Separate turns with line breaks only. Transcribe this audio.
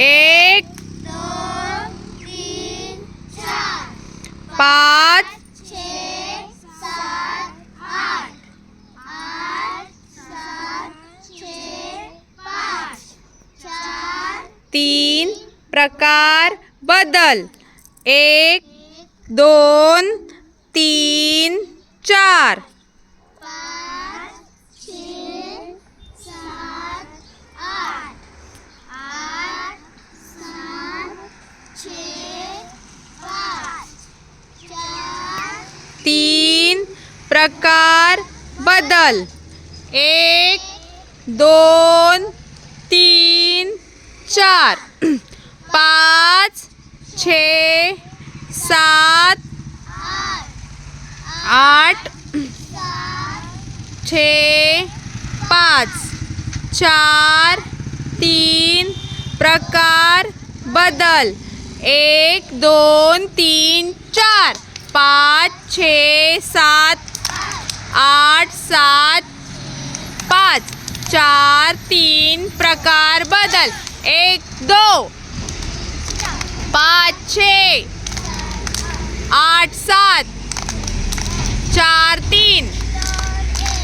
1
2 3 4
5
6 7 8 8 7 6 5 4
3 प्रकार बदल 1 2 3 4
5 6 7 8 8 7 6 5 4
3 प्रकार बदल 1 2 3 4 5 6 7 8 6 5 4 3 प्रकार बदल 1 2 3 4 5 6 7 8 7 5 4 3 प्रकार बदल 1 2 5 6 8 7 4 3